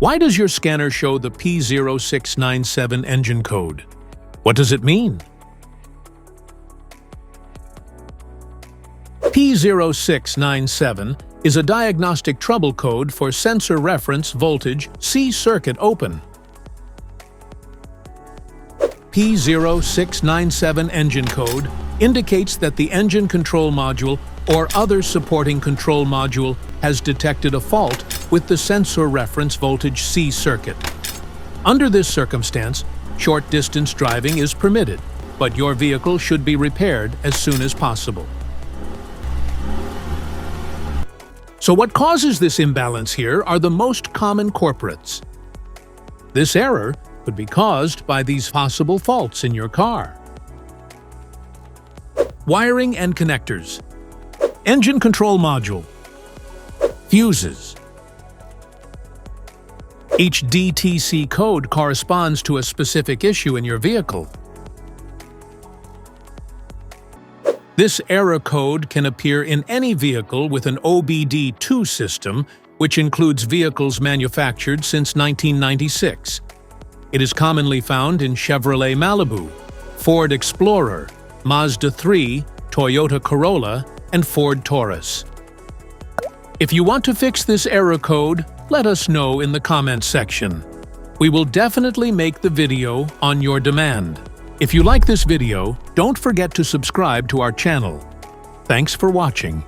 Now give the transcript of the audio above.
Why does your scanner show the P0697 engine code? What does it mean? P0697 is a diagnostic trouble code for sensor reference voltage C circuit open. P0697 engine code indicates that the engine control module or other supporting control module has detected a fault with the sensor reference voltage C circuit. Under this circumstance, short-distance driving is permitted, but your vehicle should be repaired as soon as possible. So what causes this imbalance here are the most common culprits. This error could be caused by these possible faults in your car. Wiring and connectors. Engine control module. Fuses. Each DTC code corresponds to a specific issue in your vehicle. This error code can appear in any vehicle with an OBD2 system, which includes vehicles manufactured since 1996. It is commonly found in Chevrolet Malibu, Ford Explorer, Mazda 3, Toyota Corolla, and Ford Taurus. If you want to fix this error code, let us know in the comments section. We will definitely make the video on your demand. If you like this video, don't forget to subscribe to our channel. Thanks for watching.